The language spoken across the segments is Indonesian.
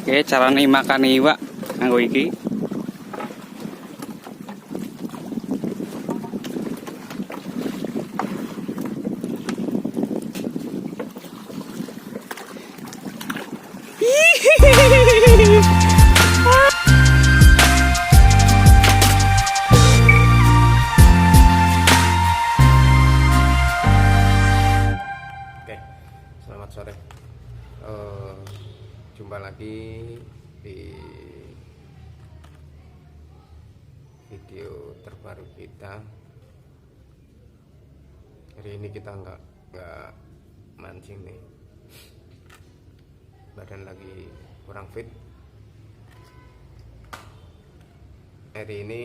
Oke, carane makan iwak nganggo iki. Oke, selamat sore. Jumpa lagi di video terbaru kita. Hari ini kita nggak mancing nih. Badan lagi kurang fit. Hari ini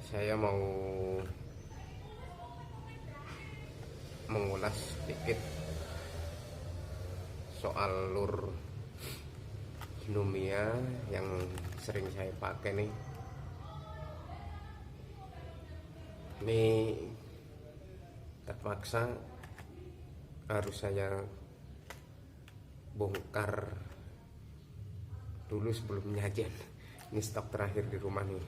saya mau mengulas sedikit soal lur Numia yang sering saya pakai nih. Ini terpaksa harus saya bongkar dulu sebelum nyajian. Ini stok terakhir di rumah nih.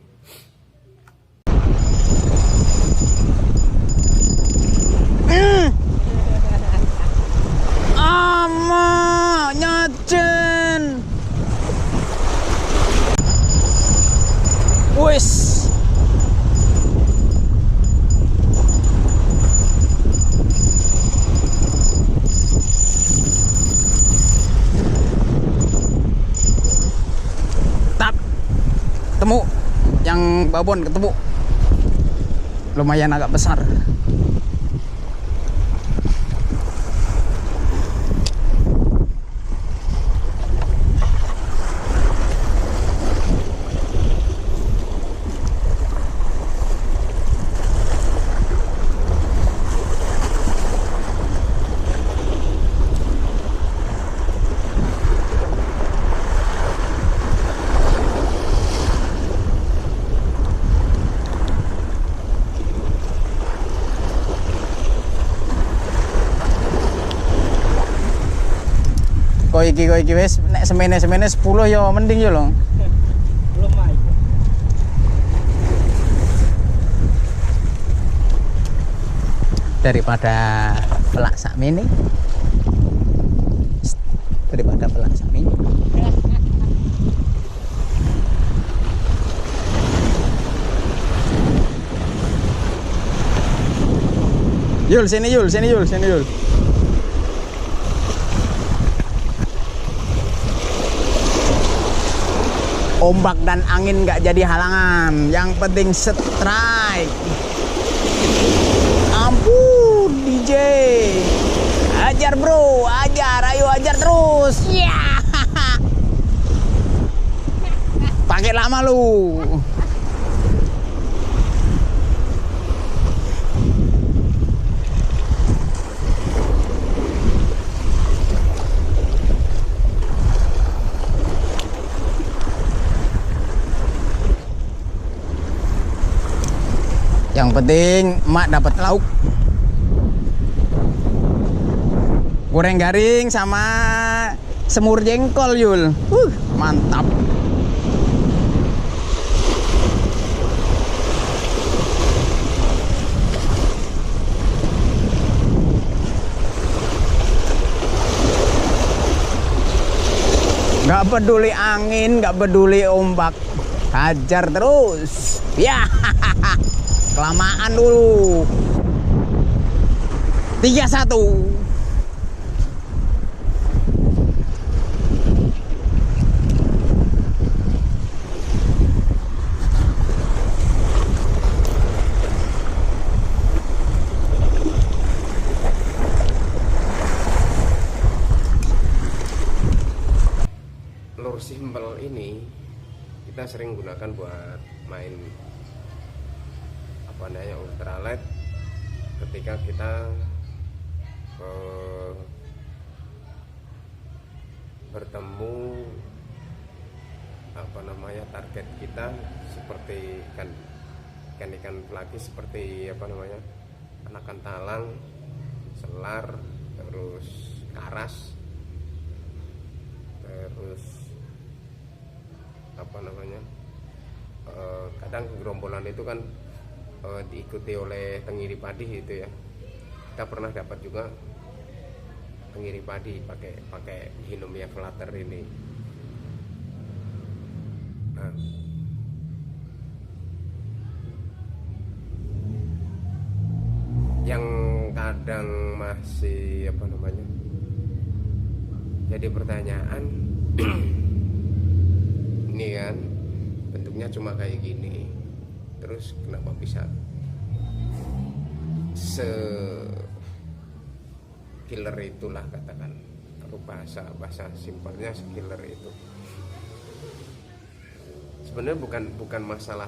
Nyajen. Wis. Tap. Ketemu. Yang babon ketemu. Lumayan agak besar. Kok iki wis nek semene 10 ya mending ya lho. Belum main. Daripada pelak sak mini. Daripada pelak sak mini. Yul, sini Yul. Ombak dan angin nggak jadi halangan, yang penting strike. Ampun DJ, ajar bro, ayo ajar terus. Ya, pakai lama lu. Yang penting emak dapat lauk. Goreng garing sama semur jengkol Yul. Mantap. Gak peduli angin, gak peduli ombak. Hajar terus. Ya. Kelamaan dulu. 3-1. Lur simpel ini kita sering gunakan buat main ultralight ketika kita bertemu target kita seperti ikan pelagis, seperti anakan talang, selar, terus karas. apa namanya, kadang gerombolan itu kan diikuti oleh tengiri padi itu ya. Kita pernah dapat juga tengiri padi pakai Hinomia flutter ini. Nah, yang kadang masih apa namanya jadi pertanyaan, ini kan bentuknya cuma kayak gini, terus kenapa bisa killer itulah, katakan kalau bahasa simpelnya killer itu. Sebenarnya bukan masalah,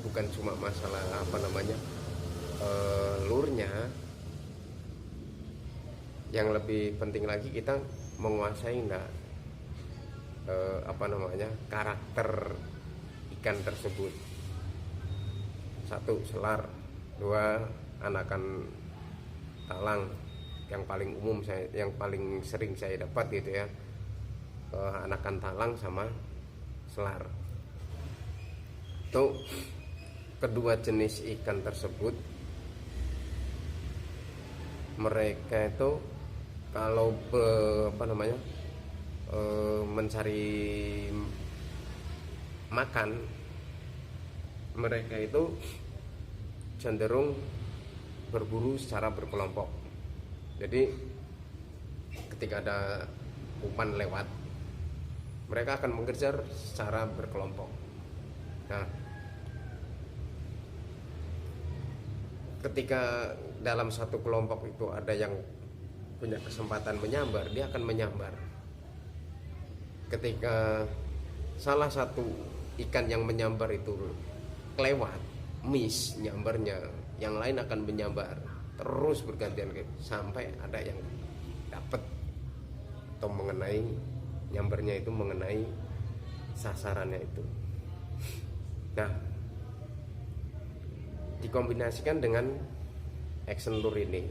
bukan cuma masalah apa namanya lurnya. Yang lebih penting lagi kita menguasai enggak apa namanya karakter ikan tersebut. 1, selar. 2, anakan talang. Yang paling umum yang paling sering saya dapat gitu ya, anakan talang sama selar. Itu kedua jenis ikan tersebut, mereka itu kalau apa namanya mencari makan, mereka itu cenderung berburu secara berkelompok. Jadi ketika ada umpan lewat, mereka akan mengejar secara berkelompok. Nah, ketika dalam satu kelompok itu ada yang punya kesempatan menyambar, dia akan menyambar. Ketika salah satu ikan yang menyambar itu kelewat, miss nyambarnya, yang lain akan menyambar, terus bergantian sampai ada yang dapat atau mengenai nyambarnya itu, mengenai sasarannya itu. Nah, dikombinasikan dengan action lure ini,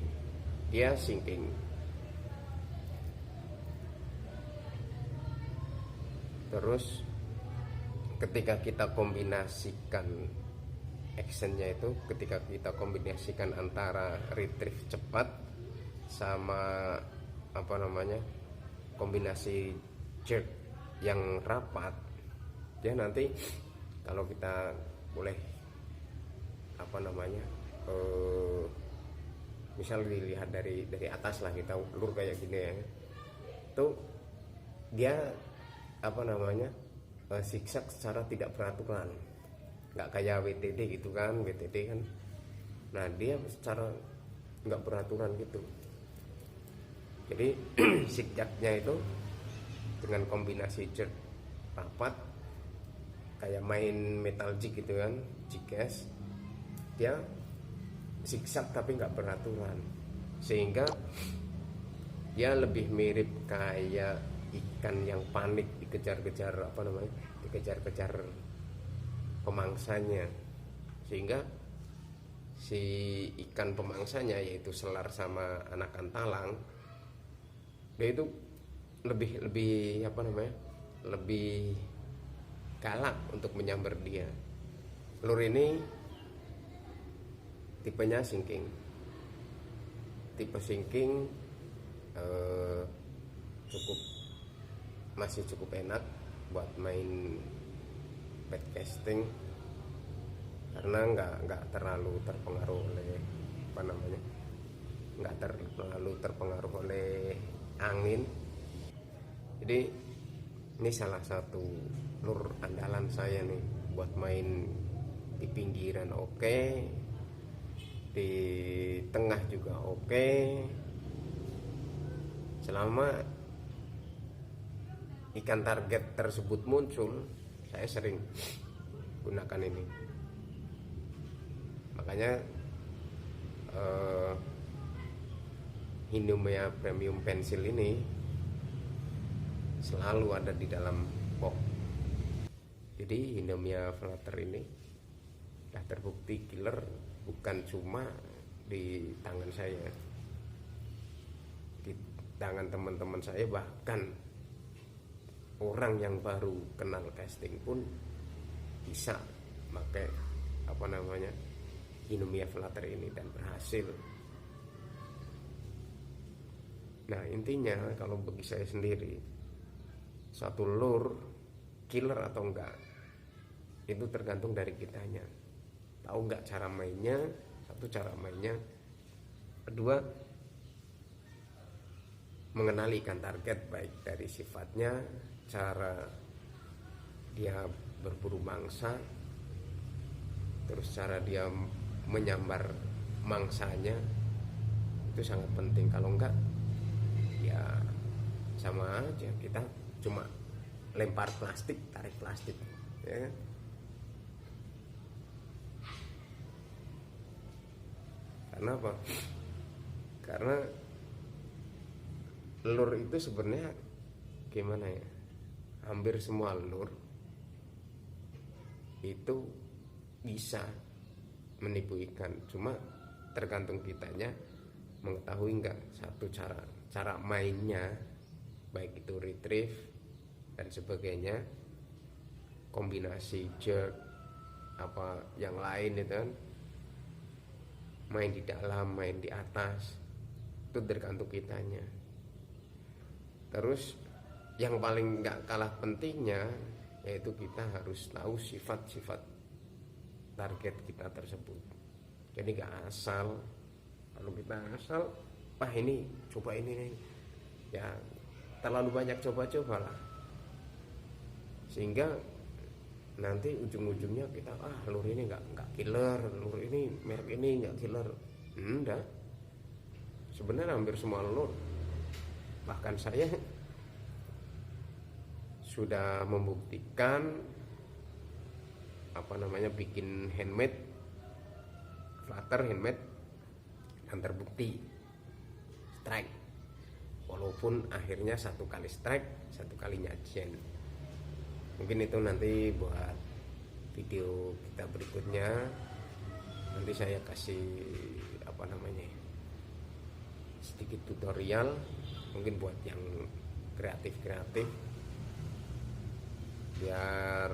dia sinking. Terus ketika kita kombinasikan actionnya itu, ketika kita kombinasikan antara retrieve cepat sama apa namanya kombinasi jerk yang rapat, dia nanti kalau kita boleh apa namanya misal dilihat dari atas lah, kita ulur kayak gini ya, tuh dia apa namanya zigzag secara tidak beraturan, nggak kayak WTD gitu kan. WTD kan, nah dia secara nggak beraturan gitu. Jadi zigzagnya itu dengan kombinasi jerk rapat kayak main metal jig gitu kan, jigas, dia zigzag tapi nggak beraturan, sehingga dia lebih mirip kayak ikan yang panik dikejar-kejar apa namanya, dikejar-kejar pemangsanya, sehingga si ikan pemangsanya yaitu selar sama anakan talang, dia itu lebih apa namanya, lebih galak untuk menyambar dia. Lure ini tipenya sinking, tipe sinking masih cukup enak buat main bait casting, karena nggak terlalu terpengaruh oleh apa namanya, nggak terlalu terpengaruh oleh angin. Jadi ini salah satu lure andalan saya nih buat main di pinggiran oke, di tengah juga oke, selama ikan target tersebut muncul, saya sering gunakan ini. Makanya Hinomia Premium Pensil ini selalu ada di dalam box. Jadi Hinomia flutter ini sudah terbukti killer, bukan cuma di tangan saya, di tangan teman-teman saya, bahkan orang yang baru kenal casting pun bisa pakai apa namanya Inumia Flutter ini dan berhasil. Nah intinya kalau bagi saya sendiri, satu lure killer atau enggak itu tergantung dari kitanya. Tahu enggak cara mainnya, satu cara mainnya. Kedua, mengenali ikan target baik dari sifatnya, cara dia berburu mangsa, terus cara dia menyambar mangsanya, itu sangat penting. Kalau enggak ya sama aja, kita cuma lempar plastik, tarik plastik, ya kan? Karena apa? Karena lure itu sebenarnya gimana ya? Hampir semua lure itu bisa menipu ikan, cuma tergantung kitanya mengetahui enggak satu cara mainnya, baik itu retrieve dan sebagainya, kombinasi jerk apa yang lain itu kan, main di dalam, main di atas, itu tergantung kitanya. Terus yang paling nggak kalah pentingnya yaitu kita harus tahu sifat-sifat target kita tersebut. Jadi nggak asal, kalau kita asal, wah ini coba ini nih, ya terlalu banyak coba-coba lah, sehingga nanti ujung-ujungnya kita lure ini nggak killer, lure ini merek ini nggak killer. Enggak, sebenarnya hampir semua lure, bahkan saya sudah membuktikan apa namanya bikin handmade flutter handmade dan terbukti strike, walaupun akhirnya satu kali strike, satu kali nyajian. Mungkin itu nanti buat video kita berikutnya, nanti saya kasih apa namanya sedikit tutorial, mungkin buat yang kreatif biar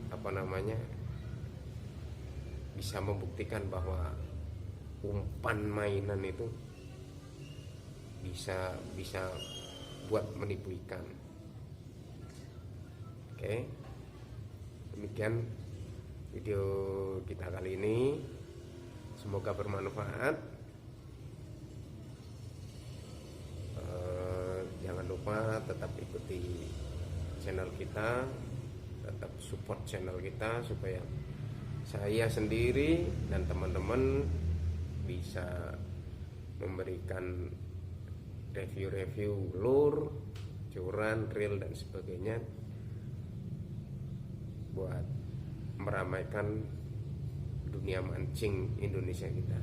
apa namanya bisa membuktikan bahwa umpan mainan itu bisa buat menipu ikan. Oke, demikian video kita kali ini, semoga bermanfaat. Jangan lupa tetap ikuti channel kita, tetap support channel kita supaya saya sendiri dan teman-teman bisa memberikan review-review lure, curan, reel dan sebagainya buat meramaikan dunia mancing Indonesia kita.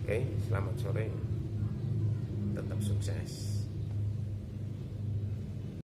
Oke, selamat sore, tetap sukses.